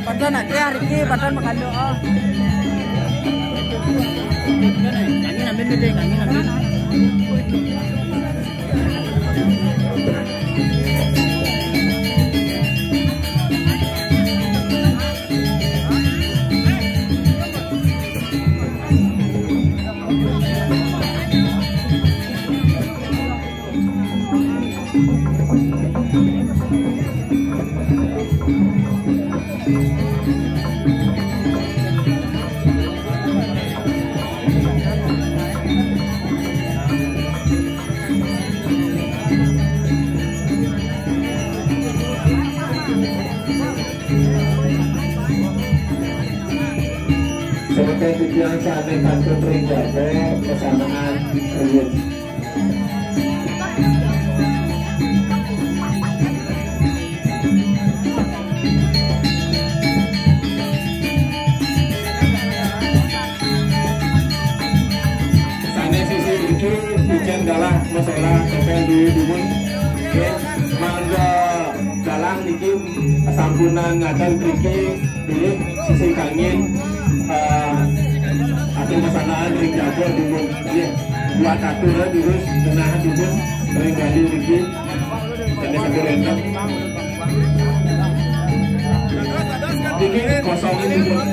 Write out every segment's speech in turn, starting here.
Padan aja hari ini padan makan doa. Angin ambil deh, angin ambil. Sebagai tujuan sampaikan terjaga kesamaan riwayat. Sana sisi itu hujan galah masalah tempel di dumun. Mangga dalang niki sampunan ngaten triki pilih sisi kangin akhir kesanaan ring jago dumun ya buat aku lah terus kena dumun ring gali riki dan sampai rendah ini kosongin dumun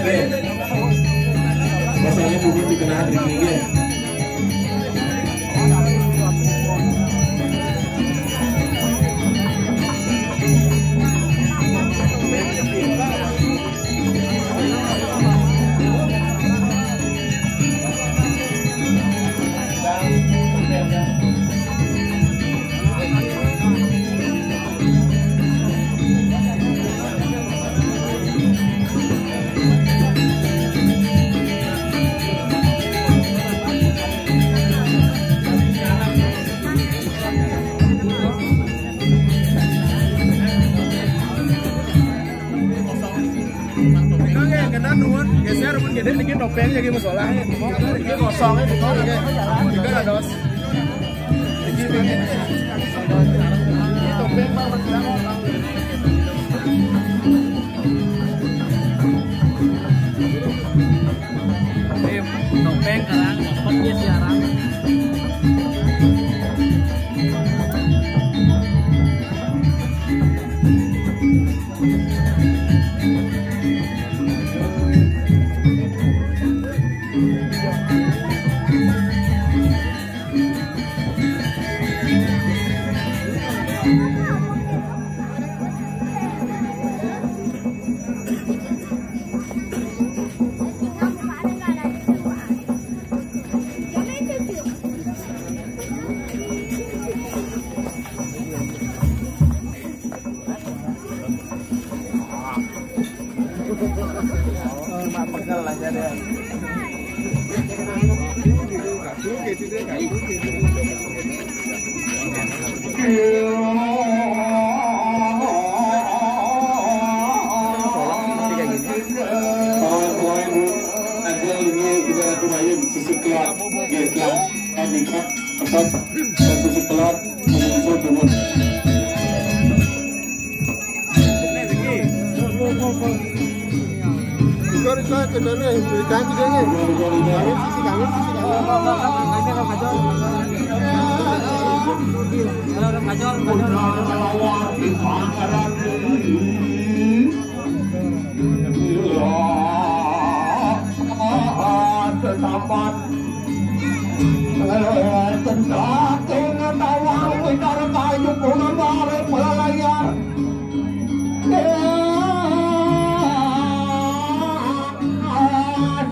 kosongin dumun dikenahan riki ya. Geser pun gede dikit topeng jadi masalahnya. Ini kosongnya betul ya. Juga ada dos. Ini topeng bang Topeng kan, dapat dia siaran. mak pegal lah jadi. Sisi kelat, getlah, handicap, atau sisi kelat, menyusul dumun. Itu kendala berikan juga ni. Sisi kanan. Terdapat tentang tawang bicara kayu pungan balik melayar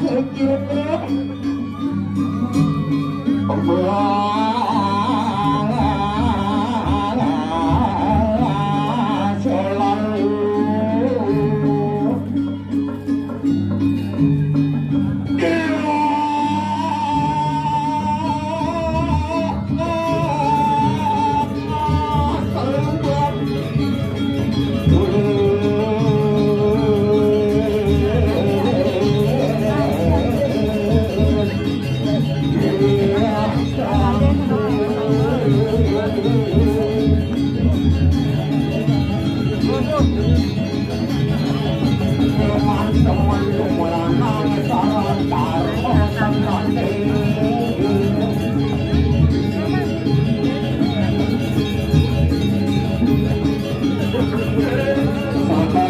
sedikit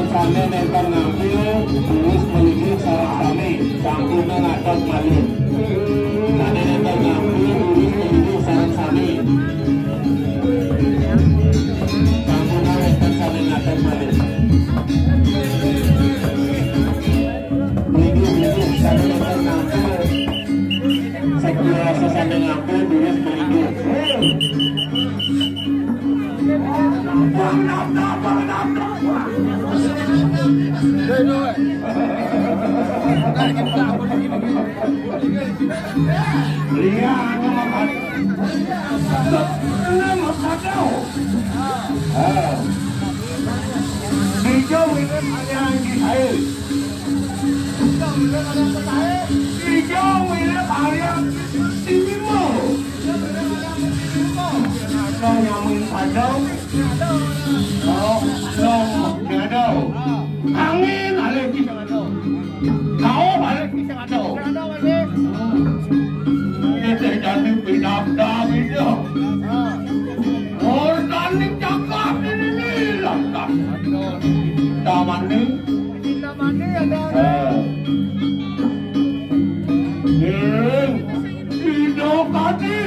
Sampai nempel ngambil terus melingkir sarang kami sampurna ngatot malih. Sampai nempel ngambil terus melingkir sarang kami sampurna nempel sampai ngatot malih. Melingkir sampai nempel ngambil sekira rasa sampai ngambil terus melingkir. Angin ada pisang ada, kau balik pisang ada. Kita jadi pindah-pindah itu. Orang ni cakap ini lantas. Taman ni ada. Hidup kaki,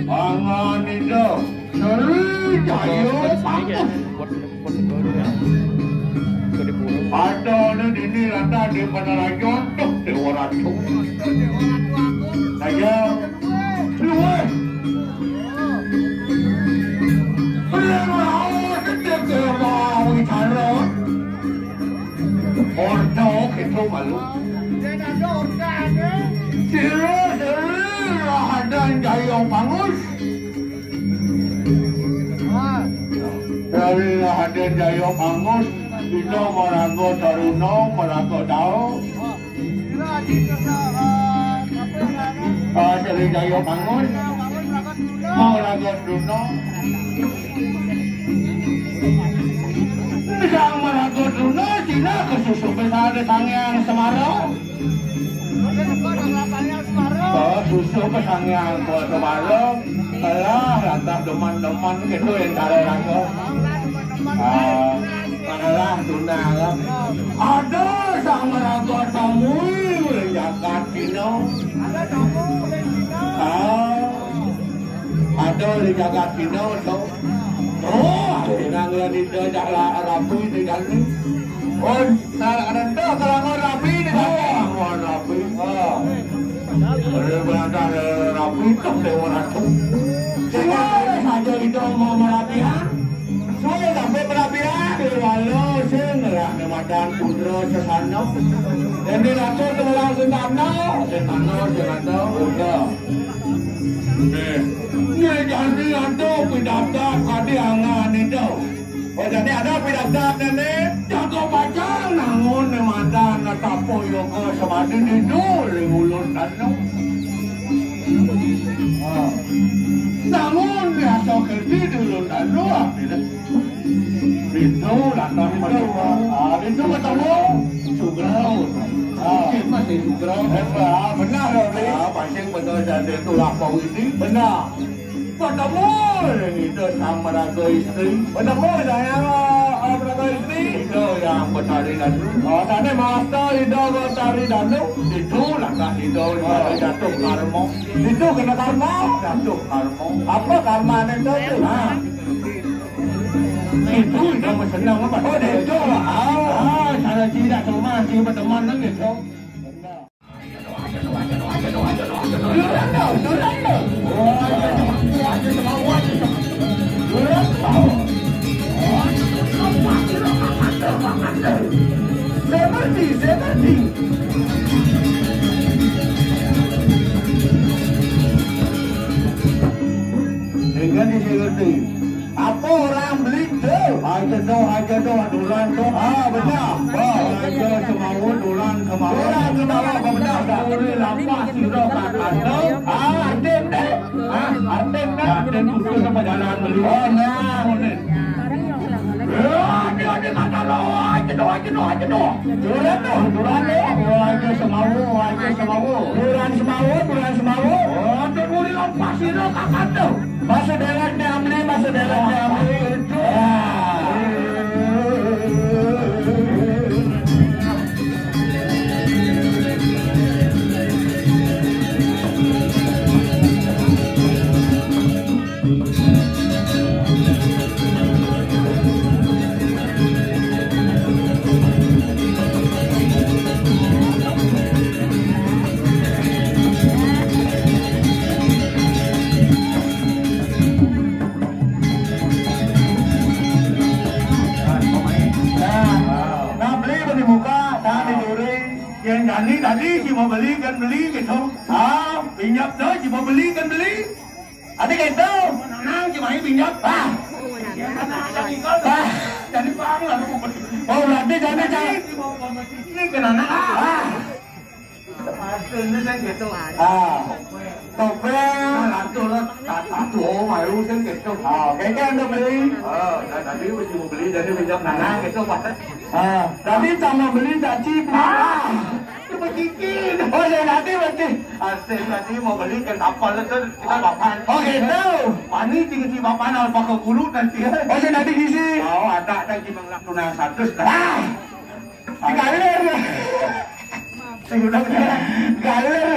angan itu. Seri jayo pakai. Ada ni ini lantas di penerajon tu di orang tu. Saya, luar. Orang kita kebau ikan. Orang itu malu. Sira ada jayong pangus. Dari ada jayong pangus. Kita merago taruno, merago tahu. Dari jayong pangus. Mau rago taruno. Sang merago taruno, Cina kesusu besar sangyang Semarang. Susu kesangyang Semarang. Alah, lantas deman-deman gitu yang taruh rago. Adalah tunangan. Ada sang merago tamu jagat Cina. Ada tamu di Cina. Ada di jagat Cina tu. Oh, dengan di jalan Rapi di dalam. Oh, ada tu kalau Rapi di dalam. Rapi. Ada berada Rapi tak lewat tu. Jangan saja itu mau merapihan. Saya sampai merapihan. Walau sengaja nemadan putera sesana. Dan di rasa sebelah sesana udah. Ni jadi ada pidaftar kadi angan itu. Oh jadi ada pidaftar ni. Jaga baca nangun nemadan natapo yang semadi itu lewulun tanah. Nangun biasa kerja dulu tanah. Itu lantas berdua. Itu ketemu Sugro. Masih Sugro. Benar ni. Pasang betul jadi itu lapau ini benar. Ketemu itu sama raga istri. Ketemu saya raga istri itu yang bertari danu. Tadi master itu bertari danu. Itu lantas itu jatuh karma. Itu kena karma. Jatuh karma. Apa karma itu? Itu yang senang apa? Oh, itu. Cara tidak cuma si berteman lagi tu. Seperti. Dengan disegerti. Apa orang beli tu? Aja tu, dulan tu. Benar. Aja semau dulan semau. Dulan semau apa benar? Boleh lapas sudah kata tu. Aden deh. Aden tu sama jalan beli. Oh, nah. Dia Masuk dalamnya amri, masuk dalamnya amri. Yang tadi cuma beli kan beli gitu. Pinjam tuh cuma beli kan beli. Ada gitu. Menang cuma ini pinjam. Jadi bang lah. Oh berarti jadi ini kena ini kan gitu. Topeng lantur lah. Satu mày lu kan gitu. Cái anda beli. Tadi cuma beli jadi pinjam nana gitu pak. Tadi sama beli caci. Begini. Oh ya nanti berarti. Asik tadi mau beli kan kapal itu kita bapan. Oh gitu. Pani tinggi si bapan al pakai bulu nanti. Oh ya nanti gisi. Oh ada gimang lakukan satu. Galer. Sudah galer.